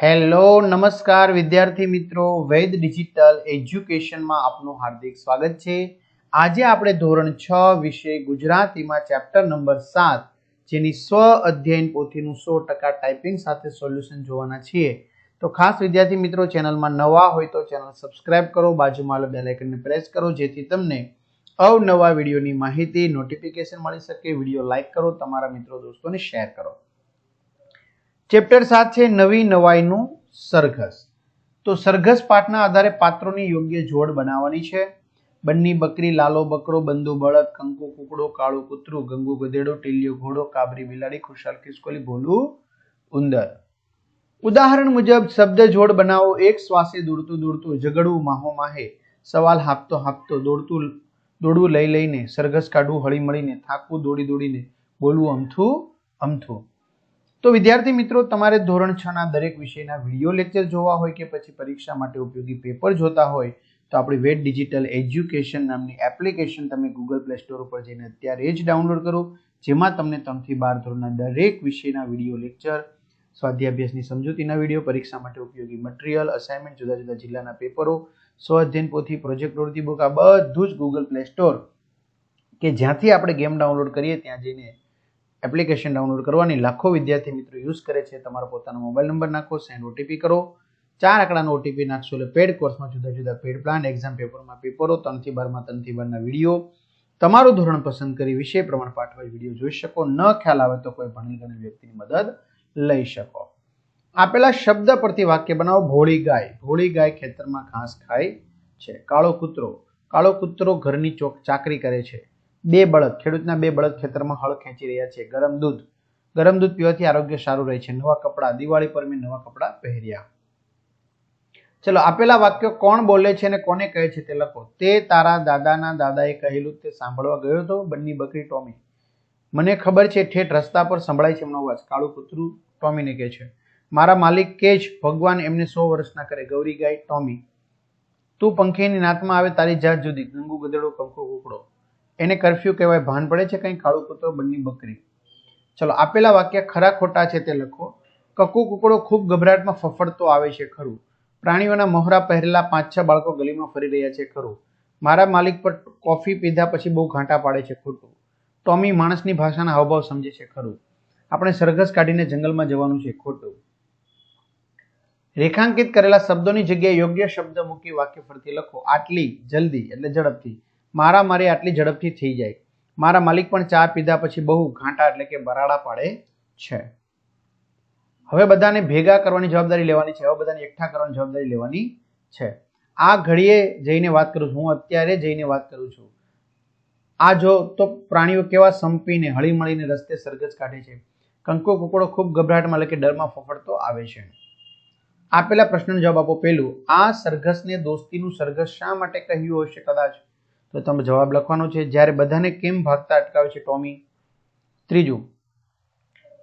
Hello નમસ્કાર વિદ્યાર્થી મિત્રો, વૈદ ડિજિટલ એજ્યુકેશનમાં આપનું હાર્દિક સ્વાગત છે। આજે આપણે ધોરણ 6 વિષય ગુજરાતીમાં ચેપ્ટર નંબર 7 જેની સ્વ અધ્યયન પોથીનું 100% ટાઈપિંગ સાથે સોલ્યુશન જોવાના છીએ। તો ખાસ વિદ્યાર્થી મિત્રો, ચેનલમાં નવા હોય તો ચેનલ સબસ્ક્રાઇબ કરો, બાજુમાં બેલ આઇકનને પ્રેસ કરો જેથી તમને અવનવા વિડીયોની માહિતી નોટિફિકેશન મળી શકે। વિડીયો લાઈક કરો, તમારા મિત્રો દોસ્તોને શેર કરો। ચેપ્ટર 7 છે નવી નવાઈનું સરઘસ। તો સરઘસ પાઠના આધારે પાત્રોની યોગ્ય જોડ બનાવવાની છે। બંની બકરી, લાલો બકરો, બંદુ બળદ, કંકુ કુકડો, કાળું કૂતરું, ગંગુ ગધેડો, ટીલિયો ઘોડો, કાબરી બિલાડી, ખુશાલ ખિસકોલી, ભોલું ઉંદર। ઉદાહરણ મુજબ શબ્દ જોડ બનાવો। એક શ્વાસે દોડતું દોડતું, ઝઘડવું માહો માહે, સવાલ હાંફતો હાંફતો, દોડવું લઈ લઈને, સરઘસ કાઢવું હળી મળીને, થાકવું દોડી દોડીને, બોલવું અમથું અમથું। તો વિદ્યાર્થી મિત્રો, તમારે ધોરણ 6 ના દરેક વિષયના વિડીયો લેક્ચર જોવા હોય કે પછી પરીક્ષા માટે ઉપયોગી પેપર જોતા હોય તો આપણી વેદ ડિજિટલ એજ્યુકેશન નામની એપ્લિકેશન તમે ગૂગલ પ્લે સ્ટોર ઉપર જઈને અત્યારે જ ડાઉનલોડ કરો, જેમાં તમને 3 થી 12 ધોરણના દરેક વિષયના વિડીયો લેક્ચર, સ્વાધ્યાય અભ્યાસની સમજૂતીના વિડીયો, પરીક્ષા માટે ઉપયોગી મટીરીયલ, અસાઇનમેન્ટ, જુદા જુદા જિલ્લાના પેપરો, સ્વ અધ્યયન પોથી, પ્રોજેક્ટ પ્રવૃત્તિ બુક, આ બધું જ ગૂગલ પ્લે સ્ટોર કે જ્યાંથી આપણે ગેમ ડાઉનલોડ કરીએ ત્યાં જઈને એપ્લિકેશન ડાઉનલોડ કરવાની લાખો વિદ્યાર્થી મિત્રો યુઝ કરે છે। તમારો પોતાનો મોબાઈલ નંબર નાખો, સેન્ડ ઓટીપી કરો, 4 આંકડાનો ઓટીપી નાખશો એટલે પેડ કોર્સમાં જુદા જુદા પેડ પ્લાન, એક્ઝામ પેપરમાં પેપરો, 3 થી 12 માં 3 થી 12 ના વિડીયો, તમારું ધોરણ પસંદ કરી વિષય પ્રમાણે પાઠવાય વિડીયો જોઈ શકો। ન ખ્યાલ આવે તો કોઈ ભણેલ ગણેલ વ્યક્તિની મદદ લઈ શકો। આપેલા શબ્દ પરથી વાક્ય બનાવો। ભોળી ગાય ખેતરમાં ઘાસ ખાય છે। કાળો કૂતરો ઘરની ચાકરી કરે છે। ખેડૂતના 2 બળદ ખેતરમાં હળ ખેંચી રહ્યા છે। ગરમ દૂધ પીવાથી આરોગ્ય સારું રહે છે। નવા કપડા, દિવાળી પર મેં નવા કપડા પહેર્યા। ચલો, આપેલા વાક્યો કોણ બોલે છે અને કોને કહે છે તે લખો। તે તારા દાદાના દાદાએ કહેલું તે સાંભળવા ગયો હતો। બંની બકરી, ટોમી, મને ખબર છે, ઠેઠ રસ્તા પર સંભળાય છે એમનો અવાજ। કાળું કૂતરું ટોમીને કહે છે, મારા માલિક કે જ ભગવાન એમને 100 વર્ષના કરે। ગૌરી ગાય, ટોમી, તું પંખીની નાતમાં આવે તારી જાત જુદી। ગંગુ ગધેડો, કંકુ કુકડો, એને કર્ફ્યુ કહેવાય, ભાન પડે છે કઈ? કાળું કૂતરો, બંની બકરી। ચલો, આપેલા વાક્ય ખરા ખોટા છે તે લખો। કક્કુ કુકડો ખૂબ ગભરાટમાં ફફડતો આવે છે, ખરું? પ્રાણીઓના મોહરા પહેરેલા 5-6 બાળકો ગલીમાં ફરી રહ્યા છે, ખરું? મારા માલિક પર કોફી પીધા પછી બહુ ઘાંટા પાડે છે, ખોટું? ટોમી માણસની ભાષાના હાવભાવ સમજે છે, ખરું? આપણે સરઘસ કાઢીને જંગલમાં જવાનું છે, ખોટું? રેખાંકિત કરેલા શબ્દોની જગ્યાએ યોગ્ય શબ્દ મૂકી વાક્ય ફરીથી લખો। આટલી જલ્દી એટલે ઝડપથી, મારા મારી આટલી ઝડપથી થઈ જાય। મારા માલિક પણ ચા પીધા પછી બહુ ઘાંટા એટલે કે બરાડા પાડે છે। હવે બધાને ભેગા કરવાની જવાબદારી લેવાની છે। હવે બધાને એકઠા કરવાની જવાબદારી લેવાની છે। આ ઘડીએ જઈને વાત કરું છું, હું અત્યારે જઈને વાત કરું છું। આ જો તો પ્રાણીઓ કેવા સંપીને હળી મળીને રસ્તે સરઘસ કાઢે છે। કંકુ કુકડો ખૂબ ગભરાટમાં એટલે કે ડરમાં ફફડતો આવે છે। આપેલા પ્રશ્નનો જવાબ આપો। પહેલું, આ સરઘસને દોસ્તીનું સરઘસ શા માટે કહ્યું હશે કદાચ? તો તમે જવાબ લખવાનો છે, જ્યારે બધાને કેમ ભાગતા અટકાવે છે ટોમી? ત્રીજું,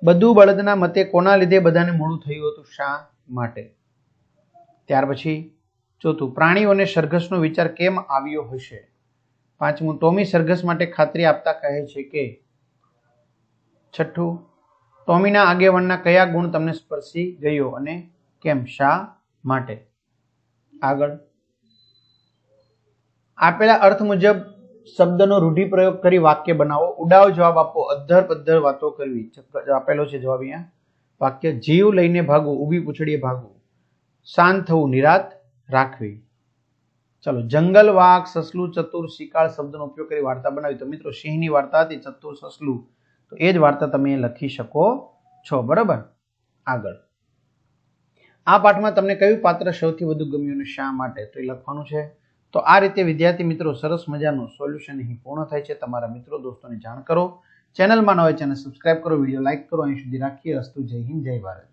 બધું બળદના મતે કોના લીધે બધાને મોડું થયું હતું, શા માટે? ત્યાર પછી ચોથું, પ્રાણીઓને સરઘસનો વિચાર કેમ આવ્યો હશે? પાંચમું, ટોમી સરઘસ માટે ખાતરી આપતા કહે છે કે? છઠ્ઠું, ટોમીના આગેવાનના કયા ગુણ તમને સ્પર્શી ગયો અને કેમ, શા માટે? આગળ, આપેલા અર્થ મુજબ શબ્દનો રૂઢિપ્રયોગ કરી વાક્ય બનાવો। ઉડાવ જવાબ આપો। અધ્ધર પદ્ધર વાતો કરવી આપેલો છે જવાબ અહીંયા। વાક્ય, જીવ લઈને ભાગવું, ઊભી પૂંછડીએ ભાગવું, શાંત થવું, નિરાત રાખવી। ચલો, જંગલ, વાઘ, સસલું, ચતુર, શિકાળ શબ્દનો ઉપયોગ કરી વાર્તા બનાવી। તો મિત્રો, સિંહની વાર્તા હતી ચતુર સસલું, તો એ જ વાર્તા તમે લખી શકો છો, બરાબર? આગળ, આ પાઠમાં તમને કયું પાત્ર સૌથી વધુ ગમ્યું અને શા માટે? તો એ લખવાનું છે। તો આ રીતે વિદ્યાર્થી મિત્રો, સરસ મજાનું સોલ્યુશન અહીં પૂર્ણ થાય છે। તમારા મિત્રો દોસ્તોને જાણ કરો। ચેનલમાં ન હોય ચેનલ સબસ્ક્રાઇબ કરો, વિડીયો લાઈક કરો। અહીં સુધી રાખીએ। અસ્તુ, જય હિન્દ, જય ભારત।